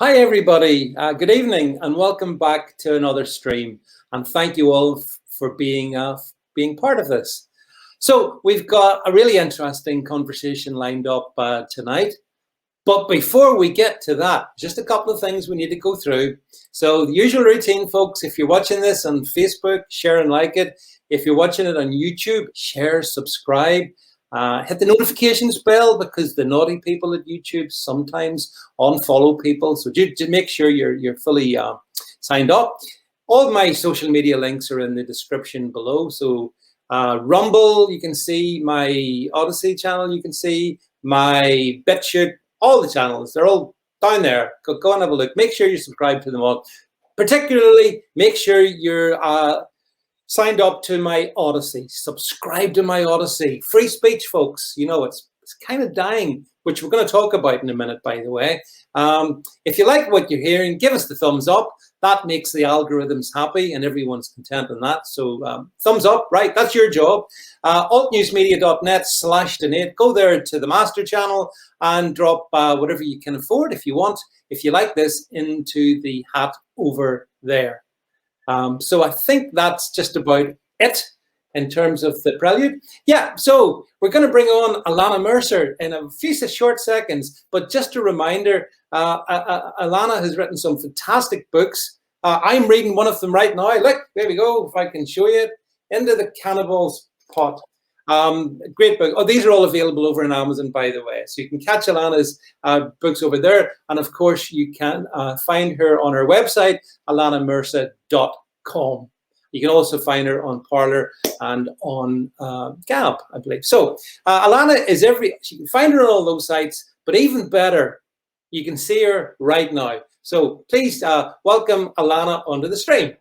Hi everybody, good evening and welcome back to another stream, and thank you all for being part of this. So we've got a really interesting conversation lined up tonight, but before we get to that, just a couple of things we need to go through. So the usual routine, folks, if you're watching this on Facebook, share and like it. If you're watching it on YouTube, share, subscribe. Hit the notifications bell, because the naughty people at YouTube sometimes unfollow people. So do make sure you're fully signed up. All my social media links are in the description below. So Rumble, you can see my Odyssey channel, you can see my BitChute, all the channels, they're all down there. Go and have a look. Make sure you subscribe to them all. Particularly, make sure you're signed up to my Odyssey. Subscribe to my Odyssey. Free speech, folks. You know, it's kind of dying, which we're going to talk about in a minute, by the way. If you like what you're hearing, give us the thumbs up. That makes the algorithms happy and everyone's content on that. So thumbs up, right? That's your job. altnewsmedia.net/donate. Go there to the master channel and drop whatever you can afford, if you want, if you like this, into the hat over there. So I think that's just about it in terms of the prelude. Yeah, so we're going to bring on Ilana Mercer in a few short seconds, but just a reminder, Ilana has written some fantastic books. I'm reading one of them right now. Look, there we go, if I can show you it. Into the Cannibal's Pot. Great book. Oh, these are all available over on Amazon, by the way. So you can catch Ilana's books over there. And of course, you can find her on her website, ilanamercer.com. You can also find her on Parler and on Gab, I believe. So Ilana is you can find her on all those sites, but even better, you can see her right now. So please welcome Ilana onto the stream.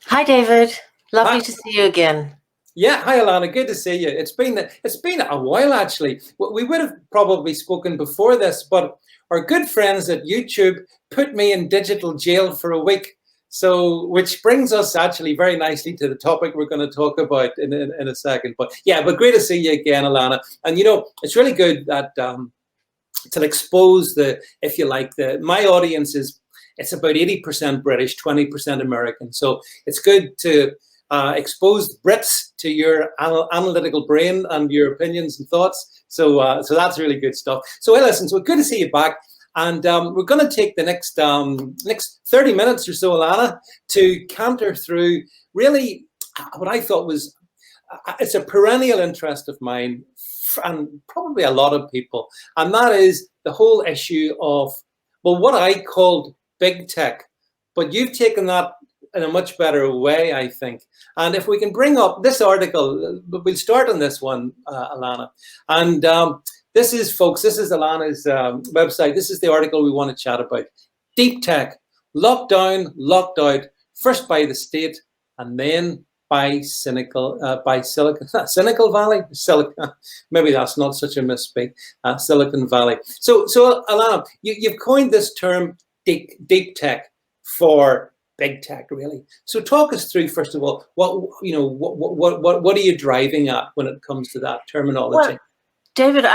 Hi, David. Lovely to see you again. Yeah, hi, Ilana. Good to see you. It's been a while, actually. We would have probably spoken before this, but our good friends at YouTube put me in digital jail for a week. So, which brings us actually very nicely to the topic we're going to talk about in a second. But yeah, but great to see you again, Ilana. And you know, it's really good that to expose if you like, my audience is. It's about 80% British, 20% American. So it's good to expose Brits to your analytical brain and your opinions and thoughts. So that's really good stuff. So hey, listen, so good to see you back. And we're going to take the next 30 minutes or so, Ilana, to canter through really what I thought was, it's a perennial interest of mine and probably a lot of people. And that is the whole issue of, well, what I called big tech, but you've taken that in a much better way, I think. And if we can bring up this article, we'll start on this one, Ilana. And this is Ilana's website. This is the article we want to chat about. Deep tech, locked down, locked out, first by the state and then by Silicon Valley. Maybe that's not such a misspeak. Silicon Valley. So Ilana, you've coined this term deep tech for big tech, really. So talk us through, first of all, what are you driving at when it comes to that terminology? Well, David,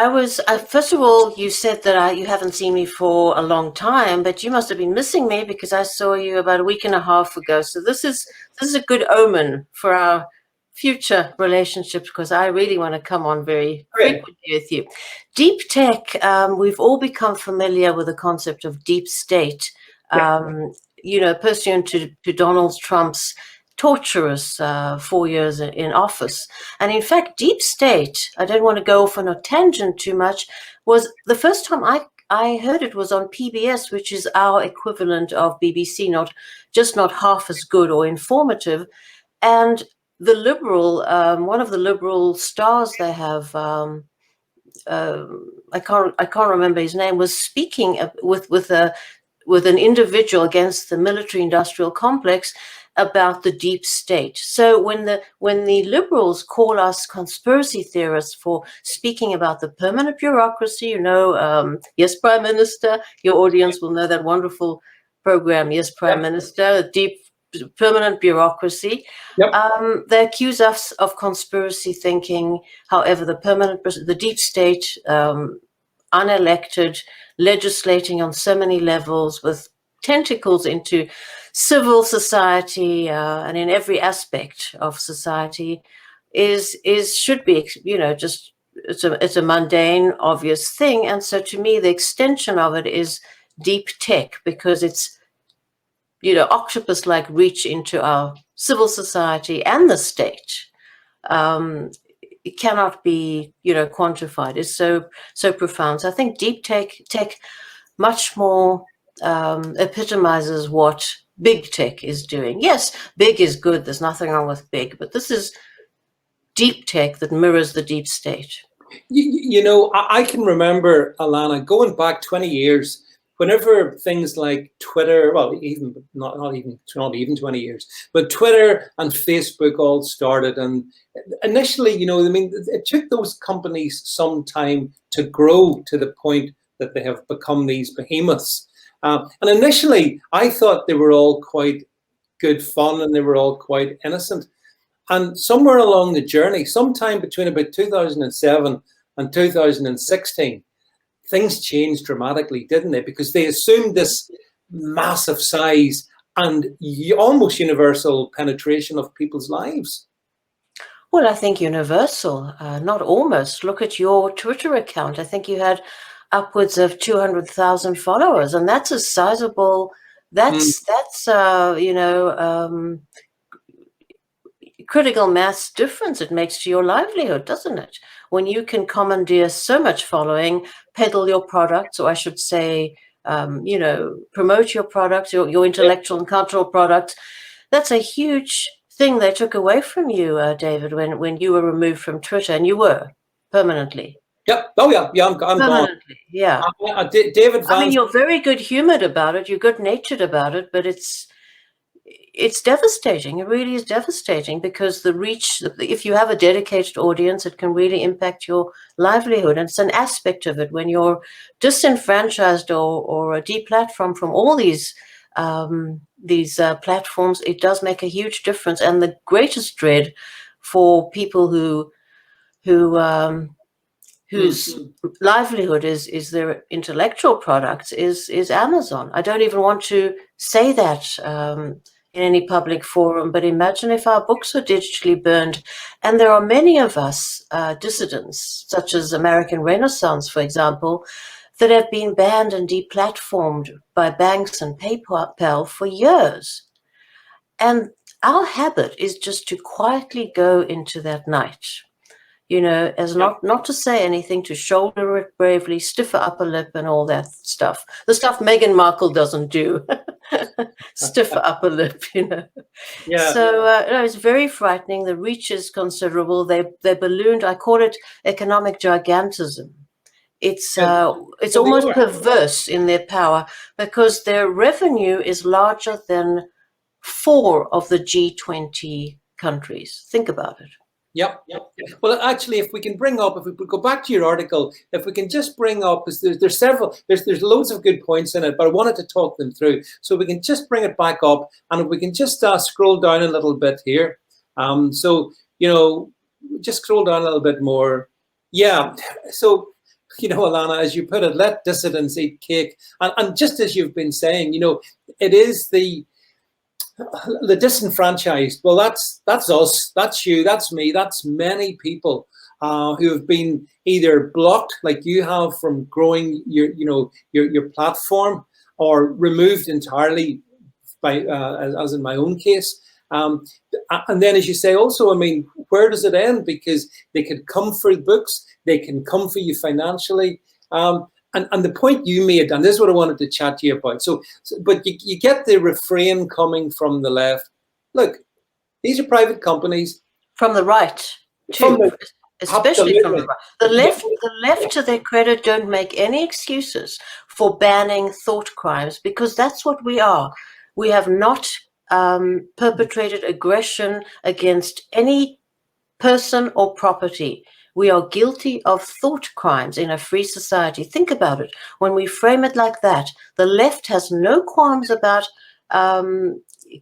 first of all, you said that you haven't seen me for a long time, but you must have been missing me because I saw you about a week and a half ago. So this is a good omen for our future relationships, because I really want to come on very frequently with you. Deep tech, we've all become familiar with the concept of deep state, pursuant to Donald Trump's torturous 4 years in office. And in fact, deep state, I don't want to go off on a tangent too much, was the first time I heard it was on PBS, which is our equivalent of BBC, not half as good or informative. And the Liberal, one of the Liberal stars they have, I can't remember his name, was speaking with an individual against the military-industrial complex about the deep state. So when the Liberals call us conspiracy theorists for speaking about the permanent bureaucracy, Yes, Prime Minister, your audience will know that wonderful program, Yes, Prime Minister, deep permanent bureaucracy. They accuse us of conspiracy thinking. However, the deep state unelected, legislating on so many levels with tentacles into civil society and in every aspect of society should be, just it's a mundane, obvious thing. And so to me, the extension of it is deep tech, because it's, octopus-like reach into our civil society and the state. It cannot be, quantified. It's so profound. So I think deep tech much more epitomizes what big tech is doing. Yes, big is good. There's nothing wrong with big, but this is deep tech that mirrors the deep state. I can remember, Ilana, going back 20 years, whenever things like Twitter, well, even not even 20 years, but Twitter and Facebook all started. And initially, it took those companies some time to grow to the point that they have become these behemoths. And initially, I thought they were all quite good fun and they were all quite innocent. And somewhere along the journey, sometime between about 2007 and 2016, things changed dramatically, didn't they? Because they assumed this massive size and almost universal penetration of people's lives. Well, I think universal, not almost. Look at your Twitter account. I think you had upwards of 200,000 followers, and that's a sizable. That's critical mass difference it makes to your livelihood, doesn't it? When you can commandeer so much following, peddle your products, or I should say, promote your products, your intellectual and cultural products. That's a huge thing they took away from you, David, when you were removed from Twitter, and you were permanently. Yep. Oh, yeah. I'm gone. Yeah. David Vance. I mean, you're very good-humored about it. You're good-natured about it, but it's devastating. It really is devastating, because the reach, if you have a dedicated audience, it can really impact your livelihood. And it's an aspect of it. When you're disenfranchised or deplatformed from all these platforms, it does make a huge difference. And the greatest dread for people whose livelihood is their intellectual products is Amazon. I don't even want to say that in any public forum, but imagine if our books were digitally burned. And there are many of us dissidents, such as American Renaissance, for example, that have been banned and deplatformed by banks and PayPal for years. And our habit is just to quietly go into that night, as not to say anything, to shoulder it bravely, stiff her upper lip and all that stuff. The stuff Meghan Markle doesn't do. Stiff her upper lip, Yeah. So it's very frightening. The reach is considerable. They ballooned. I call it economic gigantism. It's almost perverse in their power, because their revenue is larger than 4 of the G20 countries. Think about it. Yep. Well, actually, if we go back to your article, if we can just bring up, there's loads of good points in it, but I wanted to talk them through. So we can just bring it back up, and if we can just scroll down a little bit here. Just scroll down a little bit more. Yeah. So, Ilana, as you put it, let dissidents eat cake. And just as you've been saying, it is the disenfranchised. Well, that's us, that's you, that's me, that's many people who have been either blocked, like you have, from growing your platform, or removed entirely, by as in my own case. And then, as you say, also, I mean, where does it end? Because they can come for books, they can come for you financially. And the point you made, and this is what I wanted to chat to you about. But you get the refrain coming from the left. Look, these are private companies. From the right, too. Especially from the right. The left, to their credit, don't make any excuses for banning thought crimes, because that's what we are. We have not perpetrated aggression against any person or property. We are guilty of thought crimes in a free society. Think about it. When we frame it like that, the left has no qualms about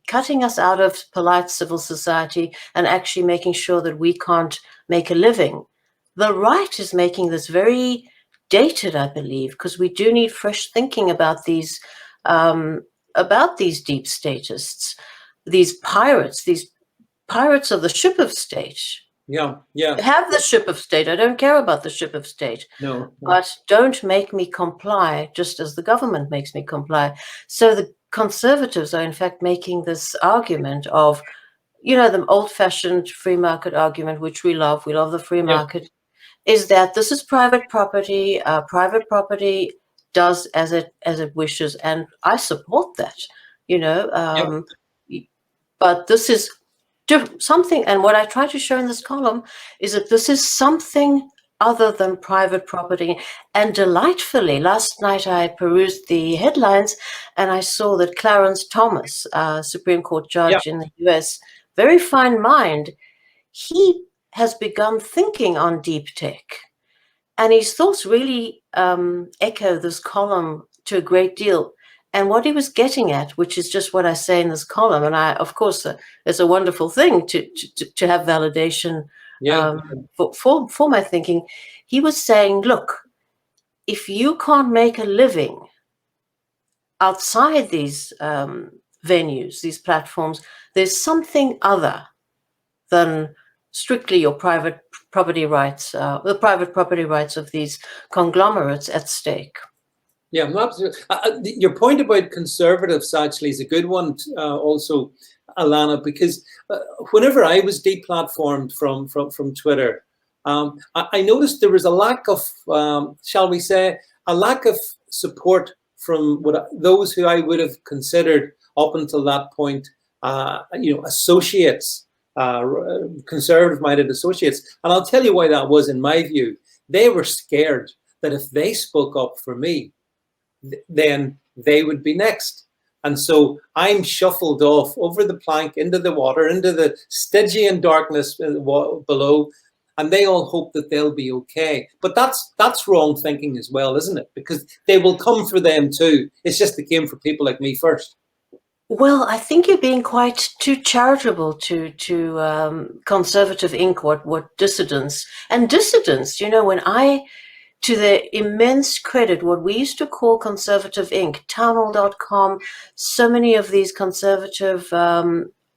cutting us out of polite civil society and actually making sure that we can't make a living. The right is making this very dated, I believe, because we do need fresh thinking about these deep statists, these pirates of the ship of state. Yeah, yeah. Have the ship of state. I don't care about the ship of state. No, no. But don't make me comply just as the government makes me comply. So the conservatives are in fact making this argument of, the old-fashioned free market argument, which we love the free market, is that this is private property. Private property does as it wishes, and I support that. But this is something, and what I try to show in this column is that this is something other than private property. And delightfully, last night I perused the headlines and I saw that Clarence Thomas, Supreme Court judge in the US, very fine mind, he has begun thinking on deep tech. And his thoughts really echo this column to a great deal. And what he was getting at, which is just what I say in this column, and of course, it's a wonderful thing to have validation for my thinking. He was saying, look, if you can't make a living outside these venues, these platforms, there's something other than strictly your private property rights, the private property rights of these conglomerates at stake. Yeah, absolutely. Your point about conservatives actually is a good one also, Ilana, because whenever I was deplatformed from Twitter, I noticed there was a lack of, shall we say, a lack of support from those who I would have considered up until that point, associates, conservative-minded associates. And I'll tell you why that was, in my view. They were scared that if they spoke up for me, then they would be next. And so I'm shuffled off over the plank into the water, into the Stygian darkness below, and they all hope that they'll be okay. But that's wrong thinking as well, isn't it? Because they will come for them too. It's just they came for people like me first. Well, I think you're being quite too charitable to Conservative Inc. What dissidents, to their immense credit, what we used to call Conservative Inc., townhall.com, so many of these conservative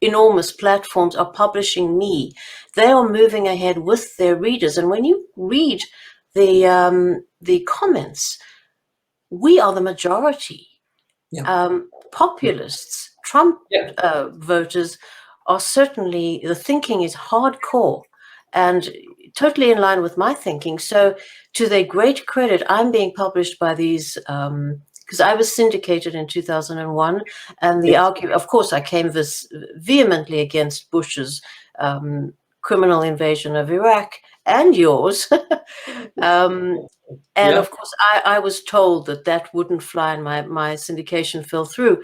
enormous platforms are publishing me. They are moving ahead with their readers. And when you read the comments, we are the majority. Populists, Trump voters are certainly, the thinking is hardcore and totally in line with my thinking. So to their great credit, I'm being published by these, because I was syndicated in 2001. And the argument, of course, I came this vehemently against Bush's criminal invasion of Iraq and yours. And of course, I was told that wouldn't fly and my syndication fell through.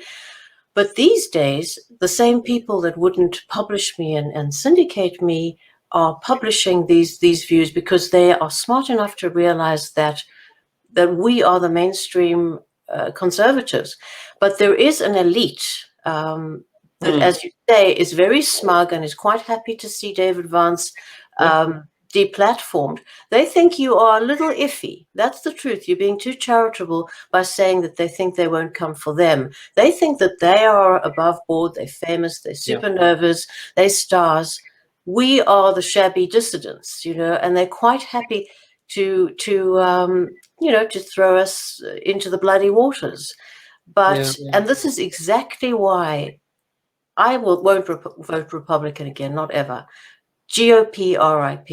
But these days, the same people that wouldn't publish me and syndicate me are publishing these views because they are smart enough to realize that we are the mainstream conservatives. But there is an elite that, as you say, is very smug and is quite happy to see David Vance deplatformed. They think you are a little iffy. That's the truth. You're being too charitable by saying that they think they won't come for them. They think that they are above board, they're famous, they're supernovas, they're stars. We are the shabby dissidents, and they're quite happy to throw us into the bloody waters. But and this is exactly why I won't vote Republican again, not ever. GOP, RIP.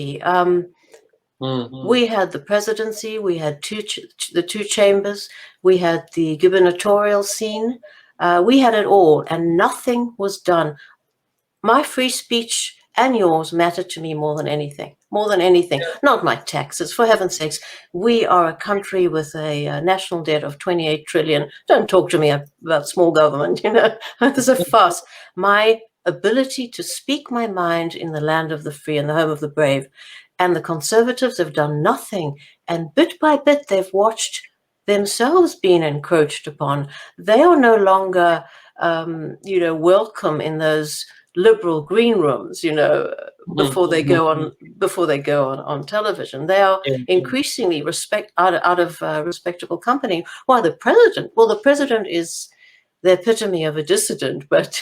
We had the presidency, we had the two chambers, we had the gubernatorial scene, we had it all, and nothing was done. My free speech and yours matter to me more than anything. Not my taxes, for heaven's sakes. We are a country with a national debt of 28 trillion. Don't talk to me about small government, This is a farce. My ability to speak my mind in the land of the free and the home of the brave. And the conservatives have done nothing. And bit by bit, they've watched themselves being encroached upon. They are no longer, welcome in those liberal green rooms, before they go on television. They are increasingly out of respectable company. Why the president? Well, the president is the epitome of a dissident, but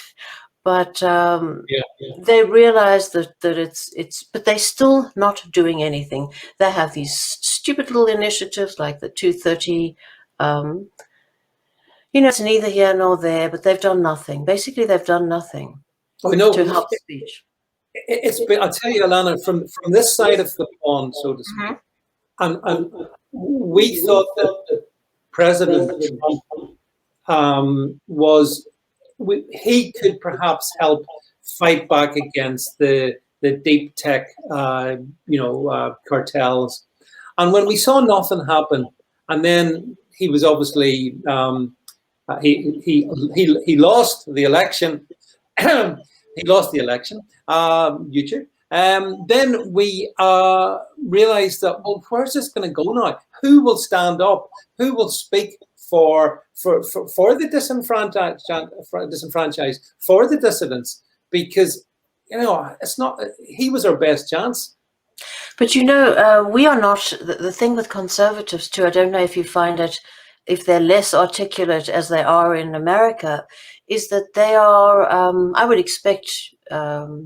they realize that it's but they're still not doing anything. They have these stupid little initiatives like the 230. It's neither here nor there, but they've done nothing. Basically, they've done nothing to help speech. It's been, I'll tell you, Ilana, from this side of the pond, so to speak, and we thought that President Trump he could perhaps help fight back against the deep tech, cartels. And when we saw nothing happen, and then he was obviously he lost the election. He lost the election. YouTube. Then we realized that, well, where's this going to go now? Who will stand up? Who will speak for the disenfranchised, for the dissidents? Because it's not. He was our best chance. But we are not. The thing with conservatives too, I don't know if you find it, if they're less articulate as they are in America, is that they are, I would expect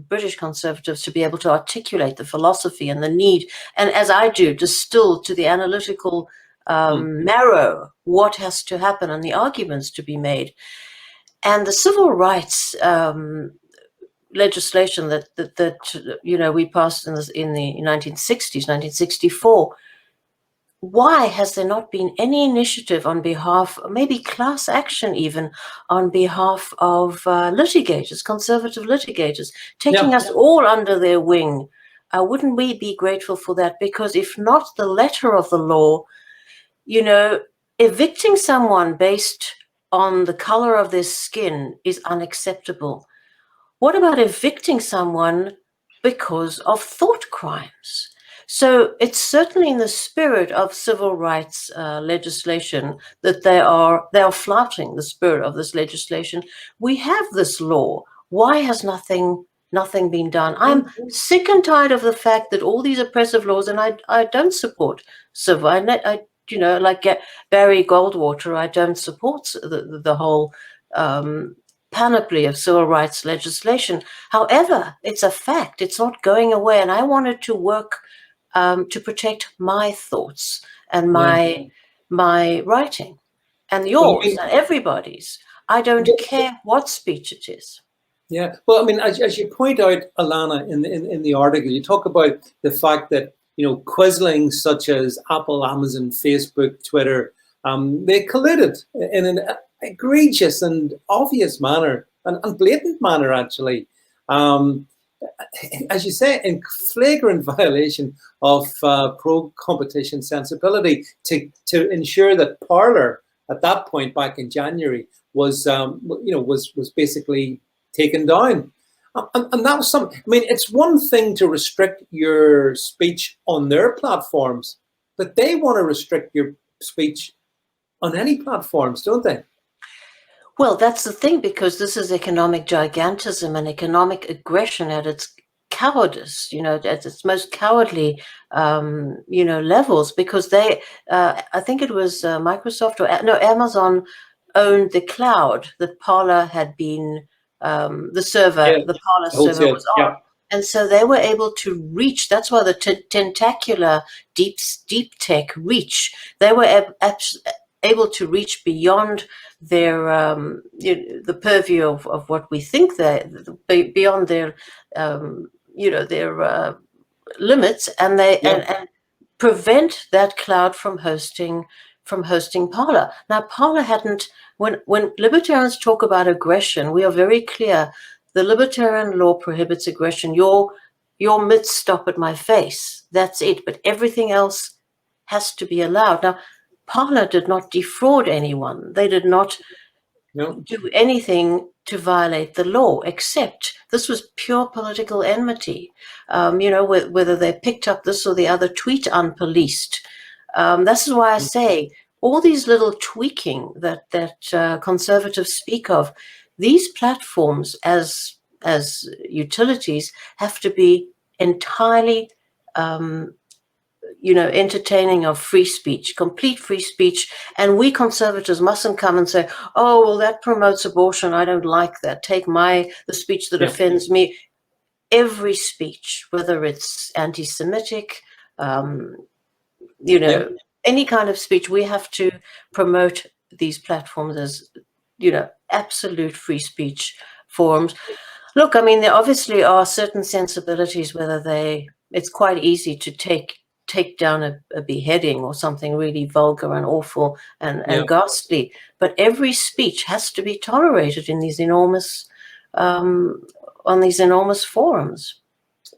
British conservatives to be able to articulate the philosophy and the need, and as I do, distill to the analytical marrow what has to happen and the arguments to be made. And the civil rights legislation that we passed in the 1960s, 1964, why has there not been any initiative on behalf, maybe class action even, on behalf of litigators, conservative litigators, taking us all under their wing? Wouldn't we be grateful for that? Because if not the letter of the law, evicting someone based on the color of their skin is unacceptable. What about evicting someone because of thought crimes? So it's certainly in the spirit of civil rights legislation that they are flouting the spirit of this legislation. We have this law. Why has nothing been done? I'm sick and tired of the fact that all these oppressive laws, and I don't support civil. Like Barry Goldwater, I don't support the whole panoply of civil rights legislation. However, it's a fact. It's not going away, and I wanted to work to protect my thoughts and my writing, and yours and everybody's. I don't care what speech it is. Yeah, well, I mean, as you point out, Ilana, in the article, you talk about the fact that quislings such as Apple, Amazon, Facebook, Twitter, they colluded in an egregious and obvious manner, and blatant manner, actually. As you say, in flagrant violation of pro-competition sensibility to ensure that Parler, at that point back in January, was basically taken down. And that was something. I mean, it's one thing to restrict your speech on their platforms, but they want to restrict your speech on any platforms, don't they? Well, that's the thing, because this is economic gigantism and economic aggression at its cowardice, at its most cowardly, levels, because they, I think it was Microsoft Amazon owned the cloud that Parler had been, the server, the Parler server was on. Yeah. And so they were able to reach, that's why the tentacular deep tech reach, they were able to reach beyond their the purview of what we think beyond their their limits, and and prevent that cloud from hosting Parler. Now, Parler hadn't. When libertarians talk about aggression, we are very clear. The libertarian law prohibits aggression. Your mitts stop at my face. That's it. But everything else has to be allowed. Now, Parler did not defraud anyone. They did not do anything to violate the law, except this was pure political enmity. Whether they picked up this or the other tweet unpoliced. This is why I say all these little tweaking that conservatives speak of, these platforms as utilities have to be entirely, entertaining of free speech, complete free speech. And we conservatives mustn't come and say, oh, well, that promotes abortion. I don't like that. Take the speech that offends me. Every speech, whether it's anti-Semitic, any kind of speech, we have to promote these platforms as, absolute free speech forums. Look, I mean, there obviously are certain sensibilities, it's quite easy to take down a beheading or something really vulgar and awful and ghastly. But every speech has to be tolerated in these enormous, on these enormous forums.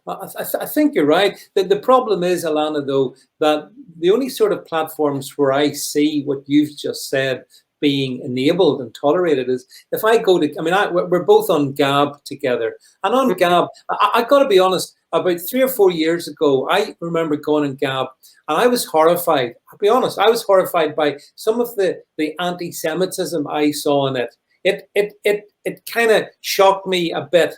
I think you're right. The problem is, Ilana, though, that the only sort of platforms where I see what you've just said being enabled and tolerated is if I go to, we're both on Gab together. And on Gab, I've got to be honest, about 3 or 4 years ago, I remember going on Gab and I was horrified. I'll be honest, I was horrified by some of the anti-Semitism I saw in it. It kind of shocked me a bit.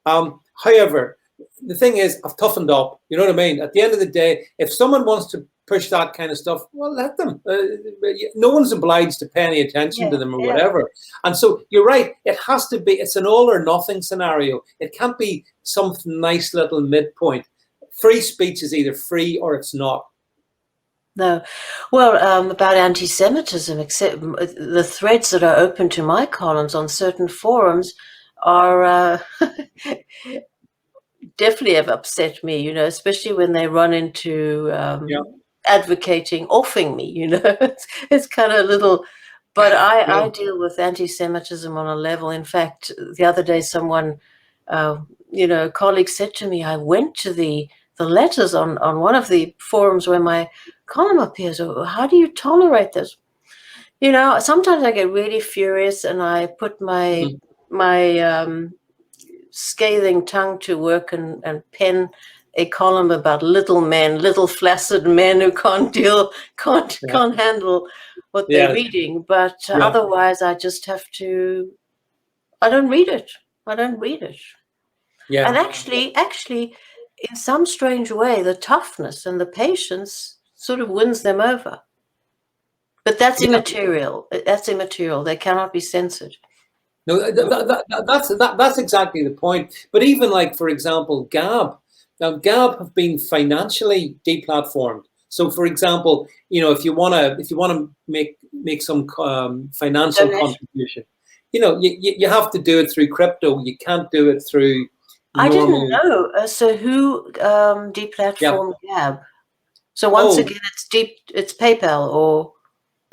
However, the thing is, I've toughened up. You know what I mean? At the end of the day, if someone wants to push that kind of stuff, well, let them. No one's obliged to pay any attention to them or whatever. And so you're right. It has to be, it's an all or nothing scenario. It can't be some nice little midpoint. Free speech is either free or it's not. No. Well, about anti-Semitism, except the threads that are open to my columns on certain forums are definitely have upset me, especially when they run into advocating offing me, it's kind of a little, but I deal with anti-Semitism on a level. In fact, the other day someone, a colleague said to me, I went to the letters on one of the forums where my column appears. Oh, how do you tolerate this? Sometimes I get really furious and I put my scathing tongue to work and pen a column about little flaccid men who can't handle what they're reading. But otherwise, I just have to. I don't read it. Yeah. And actually, in some strange way, the toughness and the patience sort of wins them over. But that's immaterial. That's immaterial. They cannot be censored. No, that's exactly the point. But even like, for example, Gab. Now, Gab have been financially deplatformed. So, for example, if you want to make some financial contribution, you have to do it through crypto. You can't do it through. I didn't know. So who deplatformed Gab? So once again, it's PayPal or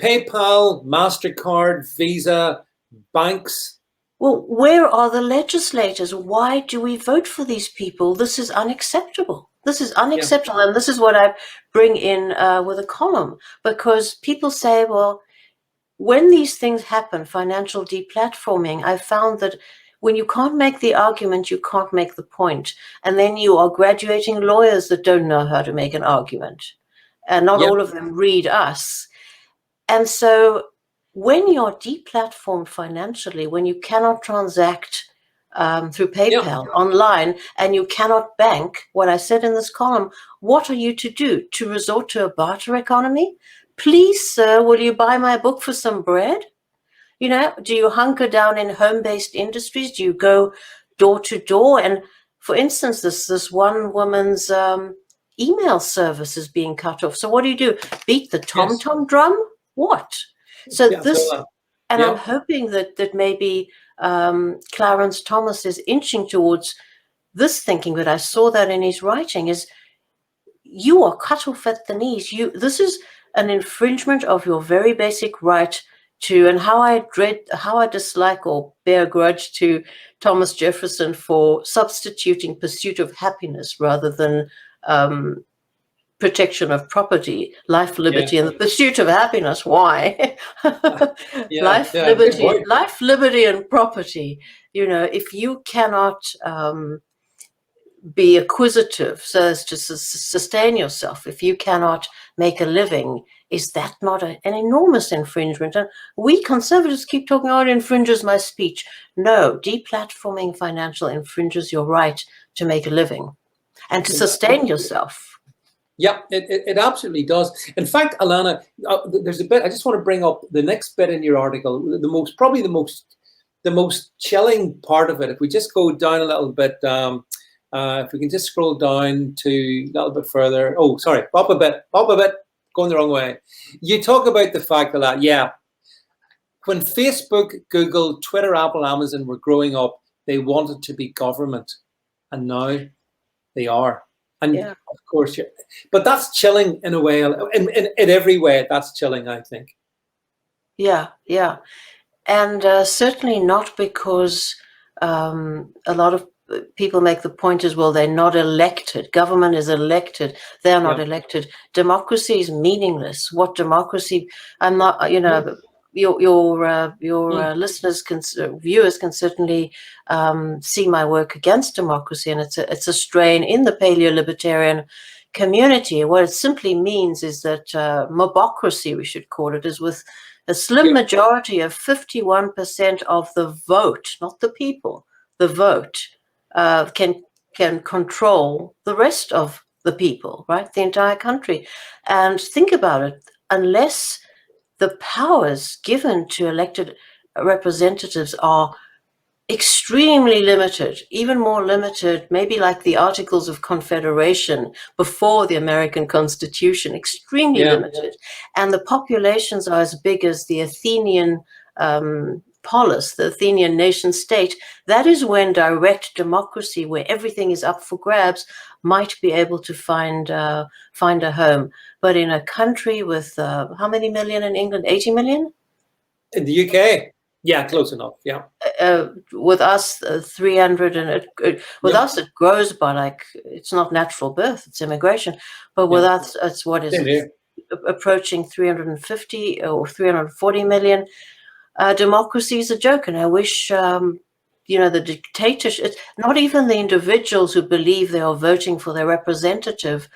PayPal, MasterCard, Visa, banks. Well, where are the legislators? Why do we vote for these people? This is unacceptable. And this is what I bring in with a column, because people say, well, when these things happen, financial deplatforming, I found that when you can't make the argument, you can't make the point. And then you are graduating lawyers that don't know how to make an argument. And not all of them read us. And so when you're deplatformed financially, when you cannot transact through PayPal online and you cannot bank, what I said in this column, what are you to do? To resort to a barter economy? Please, sir, will you buy my book for some bread? Do you hunker down in home-based industries? Do you go door to door? And for instance, this one woman's email service is being cut off. So what do? Beat the tom-tom drum? What? So I'm hoping that maybe Clarence Thomas is inching towards this thinking, but I saw that in his writing, is you are cut off at the knees. This is an infringement of your very basic right to, and how I dislike or bear a grudge to Thomas Jefferson for substituting pursuit of happiness rather than protection of property, life, liberty, and the pursuit of happiness. Why? Life, liberty, and property. If you cannot be acquisitive so as to sustain yourself, if you cannot make a living, is that not an enormous infringement? And we conservatives keep talking, oh, it infringes my speech. No, deplatforming financial infringes your right to make a living. and to sustain yourself. Yeah, it absolutely does. In fact, Ilana, there's a bit I just want to bring up the next bit in your article. Probably the most chilling part of it. If we just go down a little bit, if we can just scroll down to a little bit further. Oh, sorry, up a bit, going the wrong way. You talk about the fact that when Facebook, Google, Twitter, Apple, Amazon were growing up, they wanted to be government, and now they are. And of course, but that's chilling in a way, in every way. That's chilling, I think. Yeah, and certainly not because a lot of people make the point as well. They're not elected. Government is elected. They're not elected. Democracy is meaningless. What democracy? I'm not. Your listeners viewers can certainly see my work against democracy, and it's a strain in the Paleolibertarian community. What it simply means is that mobocracy, we should call it, is with a slim majority of 51% of the vote, not the people, the vote, can control the rest of the people, right? The entire country. And think about it, unless the powers given to elected representatives are extremely limited, even more limited, maybe like the Articles of Confederation before the American Constitution, extremely limited. And the populations are as big as the Athenian polis, the Athenian nation state. That is when direct democracy, where everything is up for grabs, might be able to find a home. But in a country with how many million in England? 80 million? In the UK? Yeah, close enough. Yeah. With us, 300, and with us it grows by, like, it's not natural birth, it's immigration. But with us, it's what is it? Approaching 350 or 340 million. Democracy is a joke, and I wish the dictatorship. Not even the individuals who believe they are voting for their representative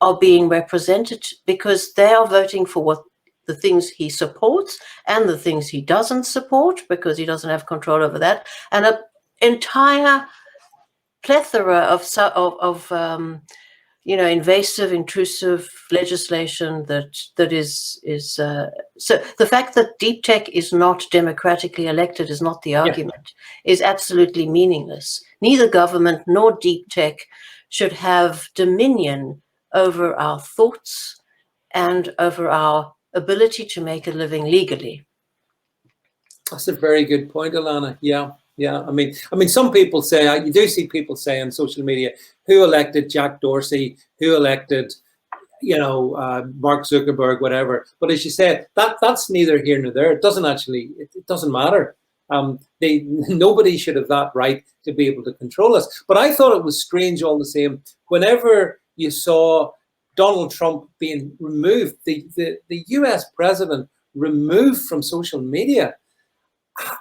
are being represented, because they are voting for what the things he supports and the things he doesn't support, because he doesn't have control over that. And an entire plethora of invasive, intrusive legislation that is so the fact that deep tech is not democratically elected is not the argument, is absolutely meaningless. Neither government nor deep tech should have dominion over our thoughts and over our ability to make a living legally. That's a very good point, Ilana. Yeah. I mean, some people say, you do see people say on social media, who elected Jack Dorsey, who elected, Mark Zuckerberg, whatever. But as you said, that's neither here nor there. It doesn't matter. Nobody should have that right to be able to control us. But I thought it was strange all the same. Whenever you saw Donald Trump being removed, the US president removed from social media.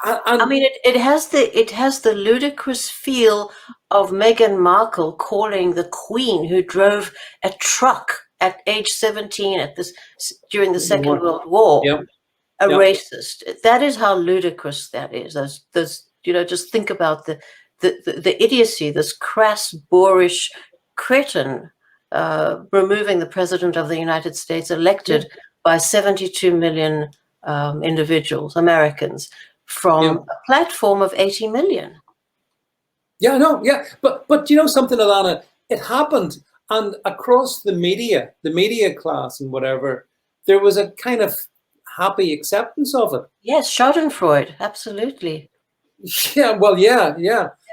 I mean, it has the ludicrous feel of Meghan Markle calling the Queen, who drove a truck at age 17 during the Second World War, a racist. That is how ludicrous that is. Those just think about the idiocy, this crass, boorish cretin removing the president of the United States, elected by 72 million individuals, Americans, from a platform of 80 million. But you know something, Ilana, it happened, and across the media class and whatever, there was a kind of happy acceptance of it. Yes, Schadenfreude, absolutely. Yeah.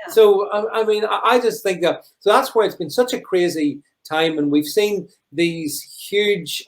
So I mean, I just think that, so that's why it's been such a crazy time, and we've seen these huge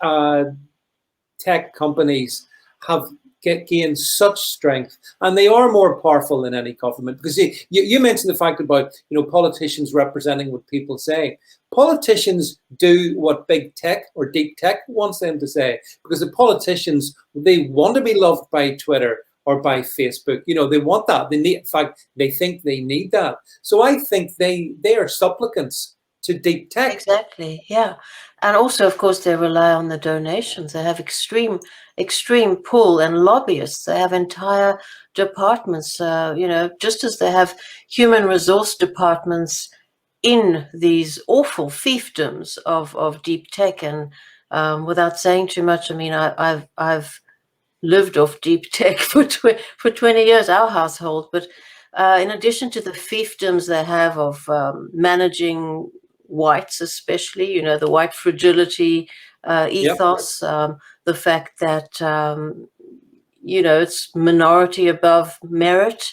tech companies have gained such strength, and they are more powerful than any government. Because you mentioned the fact about politicians representing what people say. Politicians do what big tech or deep tech wants them to say, because the politicians, they want to be loved by Twitter or by Facebook. They want that. In fact, they think they need that. So I think they are supplicants to deep tech. Exactly, yeah. And also, of course, they rely on the donations. They have extreme pull, and lobbyists. They have entire departments, just as they have human resource departments in these awful fiefdoms of deep tech. And without saying too much, I mean, I've lived off deep tech for 20 years, our household. But in addition to the fiefdoms they have of managing whites, especially, you know, the white fragility ethos, the fact that, you know, it's minority above merit,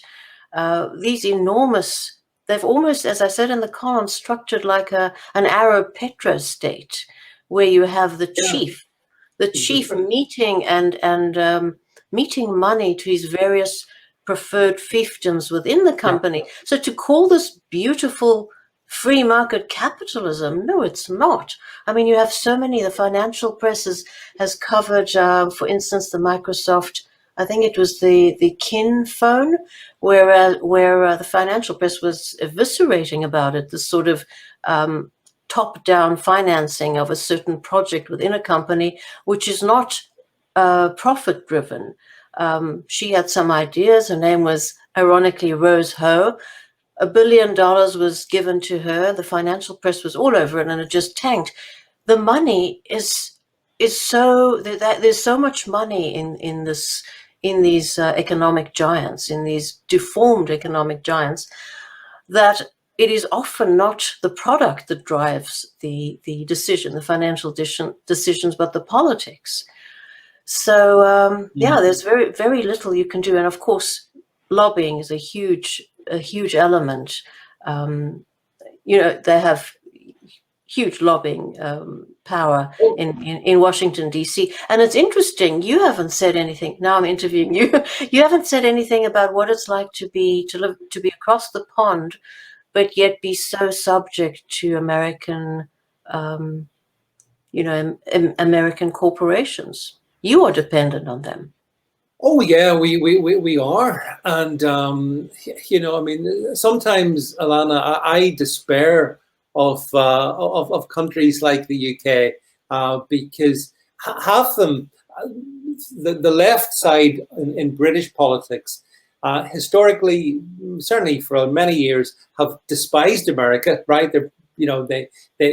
these enormous, they've almost, as I said in the column, structured like an Arab petrostate, where you have the chief meeting and meeting money to his various preferred fiefdoms within the company. So to call this beautiful free market capitalism, no, it's not. I mean, you have so many, the financial press has covered, for instance, the Microsoft, I think it was the Kin phone, where the financial press was eviscerating about it, this sort of top-down financing of a certain project within a company, which is not profit-driven. She had some ideas. Her name was, ironically, Rose Ho. $1 billion was given to her. The financial press was all over it, and it just tanked. The money is so that there's so much money in these economic giants, in these deformed economic giants, that it is often not the product that drives the decision, the financial decisions, but the politics. So there's very, very little you can do, and of course, lobbying is a huge element. You know, they have huge lobbying power in Washington, D.C. And it's interesting, you haven't said anything. Now I'm interviewing you. You haven't said anything about what it's like to be across the pond, but yet be so subject to American, American corporations. You are dependent on them. Oh yeah, we are, and you know, I mean, sometimes, Ilana, I despair of countries like the UK because half them, the left side in British politics, historically, certainly for many years, have despised America. Right? They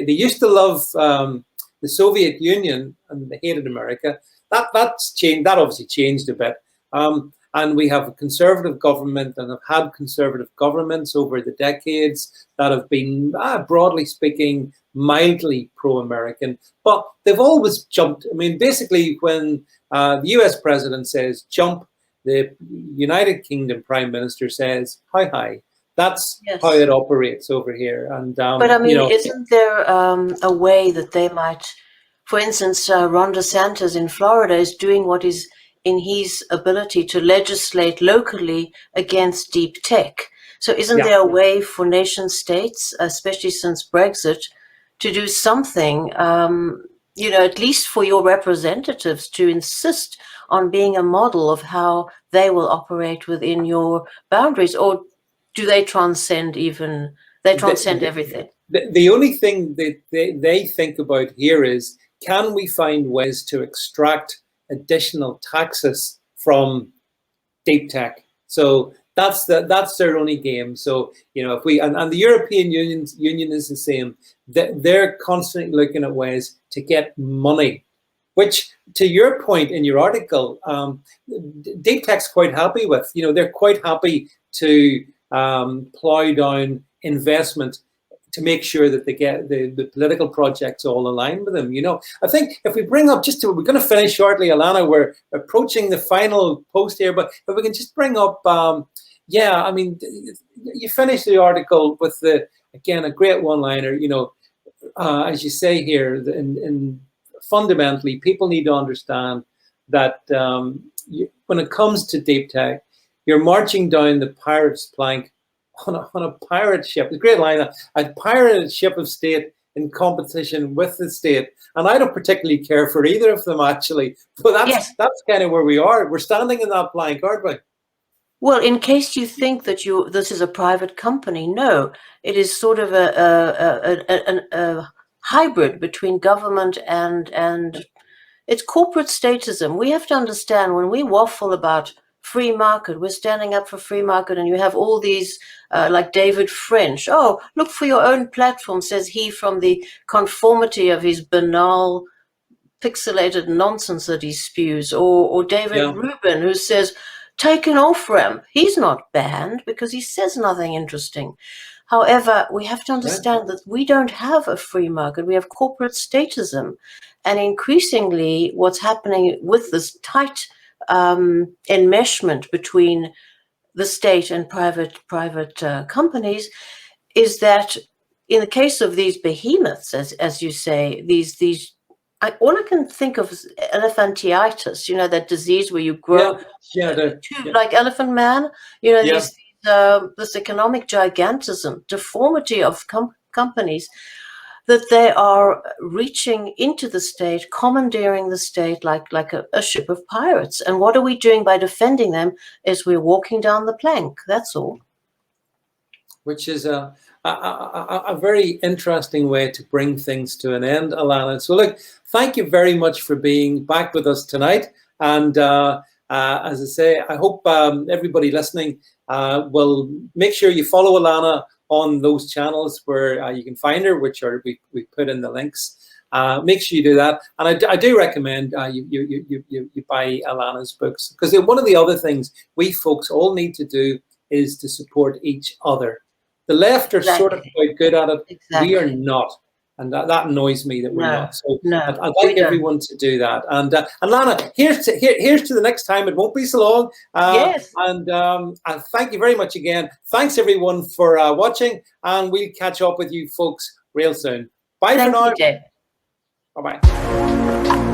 used to love the Soviet Union and they hated America. That's changed. That obviously changed a bit. And we have a conservative government and have had conservative governments over the decades that have been, broadly speaking, mildly pro-American. But they've always jumped. I mean, basically, when the US president says jump, the United Kingdom Prime Minister says hi hi. That's how it operates over here. And but I mean, isn't there a way that they might? For instance, Ron DeSantis in Florida is doing what is in his ability to legislate locally against deep tech. So isn't there a way for nation states, especially since Brexit, to do something, at least for your representatives to insist on being a model of how they will operate within your boundaries? Or do they transcend everything? The only thing that they think about here is, can we find ways to extract additional taxes from deep tech? So that's their only game. So if we and the European Union is the same. They're constantly looking at ways to get money, which, to your point in your article, deep tech's quite happy with. They're quite happy to plow down investment to make sure that they get the political projects all aligned with them. I think if we bring up, we're going to finish shortly, Ilana, we're approaching the final post here, but if we can just bring up, I mean, you finished the article with again, a great one-liner, as you say here, in fundamentally, people need to understand that when it comes to deep tech, you're marching down the pirate's plank on a pirate ship. It's a great line. A pirated ship of state in competition with the state. And I don't particularly care for either of them, actually. But that's kind of where we are. We're standing in that plank, aren't we? Well, in case you think that this is a private company, no. It is sort of a hybrid between government and it's corporate statism. We have to understand, when we waffle about free market. We're standing up for free market, and you have all these like David French. Oh, look for your own platform, says he, from the conformity of his banal, pixelated nonsense that he spews. Or David Rubin, who says, take an off-ramp. He's not banned because he says nothing interesting. However, we have to understand that we don't have a free market. We have corporate statism. And increasingly, what's happening with this tight enmeshment between the state and private companies is that in the case of these behemoths, as you say, all I can think of is elephantiasis, that disease where you grow like Elephant Man, this economic gigantism, deformity of companies, that they are reaching into the state, commandeering the state like a ship of pirates. And what are we doing by defending them is we're walking down the plank, that's all. Which is a very interesting way to bring things to an end, Ilana. So look, thank you very much for being back with us tonight. And as I say, I hope everybody listening will make sure you follow Ilana on those channels where you can find her, which are we put in the links. Make sure you do that. And I do recommend you buy Ilana's books, because one of the other things we folks all need to do is to support each other. The left are sort of quite good at it. We are not. And that annoys me that we're not. So I'd like everyone to do that. And Ilana, here's to the next time. It won't be so long. Yes. And thank you very much again. Thanks everyone for watching, and we'll catch up with you folks real soon. Bye for now. Bye-bye.